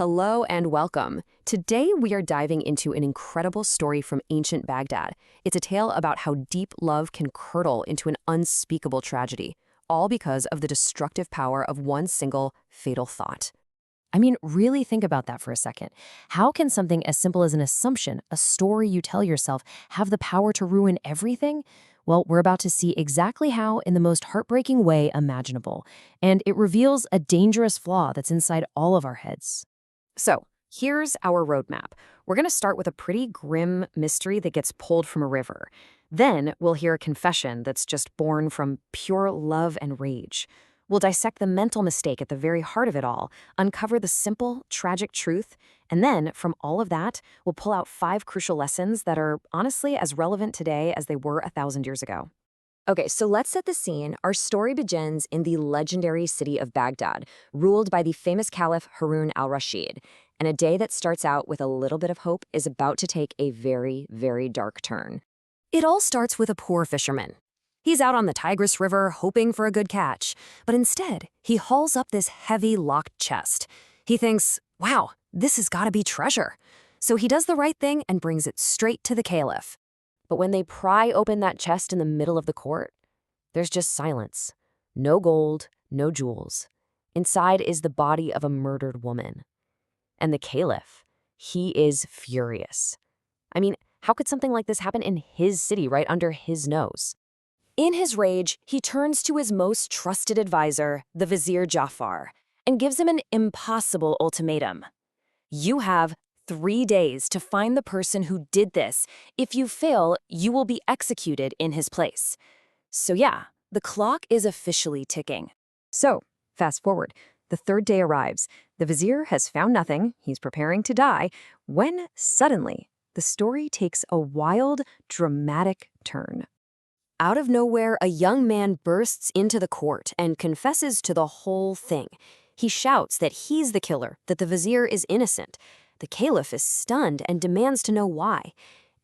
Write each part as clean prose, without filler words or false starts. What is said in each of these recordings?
Hello and welcome. Today we are diving into an incredible story from ancient Baghdad. It's a tale about how deep love can curdle into an unspeakable tragedy, all because of the destructive power of one single fatal thought. I mean, really think about that for a second. How can something as simple as an assumption, a story you tell yourself, have the power to ruin everything? Well, we're about to see exactly how in the most heartbreaking way imaginable. And it reveals a dangerous flaw that's inside all of our heads. So, here's our roadmap. We're going to start with a pretty grim mystery that gets pulled from a river. Then, we'll hear a confession that's just born from pure love and rage. We'll dissect the mental mistake at the very heart of it all, uncover the simple, tragic truth, and then, from all of that, we'll pull out 5 crucial lessons that are honestly as relevant today as they were 1,000 years ago. Okay, so let's set the scene. Our story begins in the legendary city of Baghdad, ruled by the famous Caliph Harun al-Rashid. And a day that starts out with a little bit of hope is about to take a very, very dark turn. It all starts with a poor fisherman. He's out on the Tigris River hoping for a good catch, but instead, he hauls up this heavy locked chest. He thinks, wow, this has got to be treasure. So he does the right thing and brings it straight to the Caliph. But when they pry open that chest in the middle of the court, there's just silence. No gold, no jewels. Inside is the body of a murdered woman. And the Caliph, he is furious. I mean, how could something like this happen in his city right under his nose? In his rage, he turns to his most trusted advisor, the Vizier Jafar, and gives him an impossible ultimatum. You have 3 days to find the person who did this. If you fail, you will be executed in his place. So yeah, the clock is officially ticking. So, fast forward. The 3rd day arrives. The vizier has found nothing. He's preparing to die, when suddenly, the story takes a wild, dramatic turn. Out of nowhere, a young man bursts into the court and confesses to the whole thing. He shouts that he's the killer, that the vizier is innocent. The caliph is stunned and demands to know why.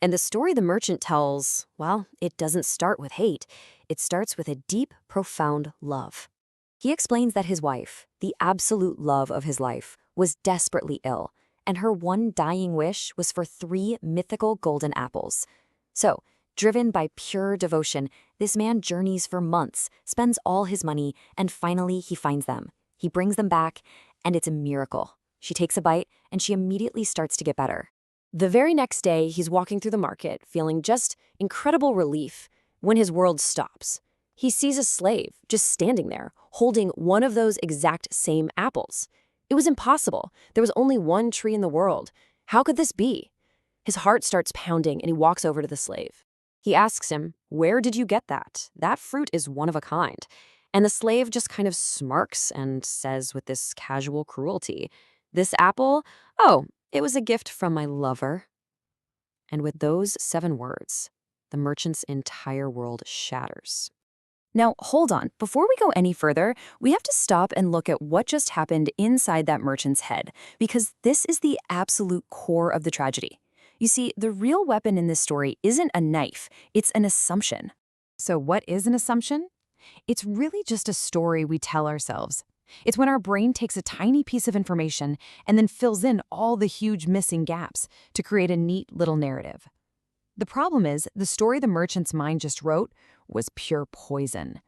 And the story the merchant tells, well, it doesn't start with hate. It starts with a deep, profound love. He explains that his wife, the absolute love of his life, was desperately ill, and her one dying wish was for 3 mythical golden apples. So, driven by pure devotion, this man journeys for months, spends all his money, and finally he finds them. He brings them back, and it's a miracle. She takes a bite, and she immediately starts to get better. The very next day, he's walking through the market, feeling just incredible relief, when his world stops. He sees a slave just standing there, holding one of those exact same apples. It was impossible. There was only one tree in the world. How could this be? His heart starts pounding, and he walks over to the slave. He asks him, "Where did you get that? That fruit is one of a kind." And the slave just kind of smirks and says with this casual cruelty, "This apple? Oh, it was a gift from my lover." And with those 7 words, the merchant's entire world shatters. Now, hold on. Before we go any further, we have to stop and look at what just happened inside that merchant's head, because this is the absolute core of the tragedy. You see, the real weapon in this story isn't a knife, it's an assumption. So what is an assumption? It's really just a story we tell ourselves. It's when our brain takes a tiny piece of information and then fills in all the huge missing gaps to create a neat little narrative. The problem is, the story the merchant's mind just wrote was pure poison.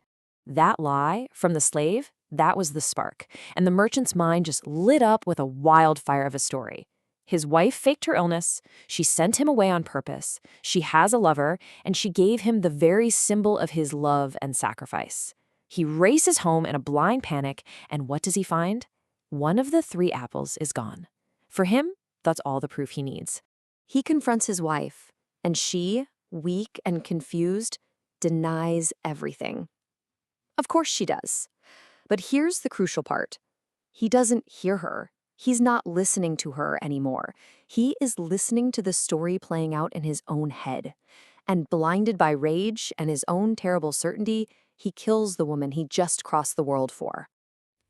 That lie from the slave, that was the spark, and the merchant's mind just lit up with a wildfire of a story. His wife faked her illness, she sent him away on purpose, she has a lover, and she gave him the very symbol of his love and sacrifice. He races home in a blind panic, and what does he find? One of the 3 apples is gone. For him, that's all the proof he needs. He confronts his wife, and she, weak and confused, denies everything. Of course she does. But here's the crucial part. He doesn't hear her. He's not listening to her anymore. He is listening to the story playing out in his own head. And blinded by rage and his own terrible certainty, he kills the woman he just crossed the world for.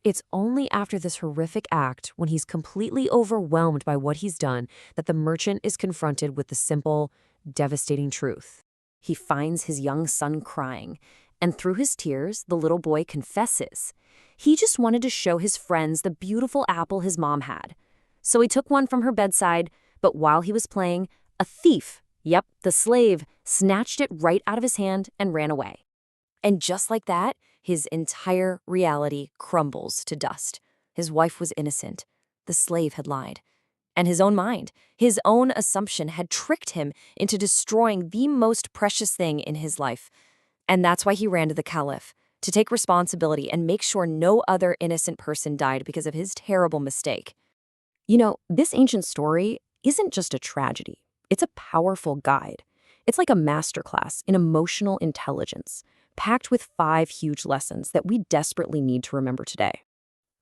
It's only after this horrific act, when he's completely overwhelmed by what he's done, that the merchant is confronted with the simple, devastating truth. He finds his young son crying, and through his tears, the little boy confesses. He just wanted to show his friends the beautiful apple his mom had. So he took one from her bedside, but while he was playing, a thief, yep, the slave, snatched it right out of his hand and ran away. And just like that, his entire reality crumbles to dust. His wife was innocent. The slave had lied. And his own mind, his own assumption had tricked him into destroying the most precious thing in his life. And that's why he ran to the caliph, to take responsibility and make sure no other innocent person died because of his terrible mistake. This ancient story isn't just a tragedy. It's a powerful guide. It's like a masterclass in emotional intelligence, packed with 5 huge lessons that we desperately need to remember today.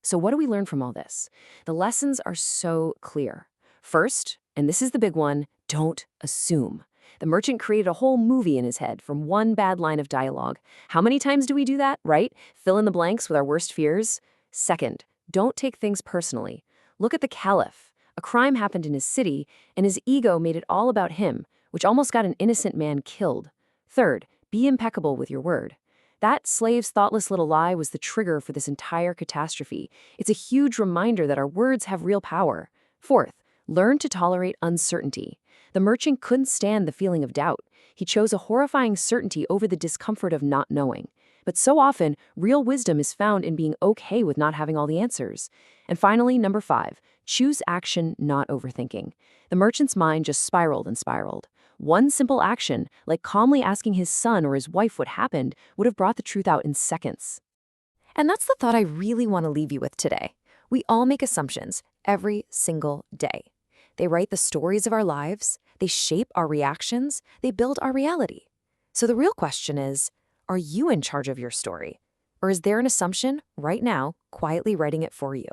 So what do we learn from all this? The lessons are so clear. First, and this is the big one, don't assume. The merchant created a whole movie in his head from one bad line of dialogue. How many times do we do that, right? Fill in the blanks with our worst fears. Second, don't take things personally. Look at the caliph. A crime happened in his city, and his ego made it all about him, which almost got an innocent man killed. Third, be impeccable with your word. That slave's thoughtless little lie was the trigger for this entire catastrophe. It's a huge reminder that our words have real power. Fourth, learn to tolerate uncertainty. The merchant couldn't stand the feeling of doubt. He chose a horrifying certainty over the discomfort of not knowing. But so often, real wisdom is found in being okay with not having all the answers. And finally, number 5, choose action, not overthinking. The merchant's mind just spiraled and spiraled. One simple action, like calmly asking his son or his wife what happened, would have brought the truth out in seconds. And that's the thought I really want to leave you with today. We all make assumptions every single day. They write the stories of our lives, they shape our reactions, they build our reality. So the real question is, are you in charge of your story? Or is there an assumption right now quietly writing it for you?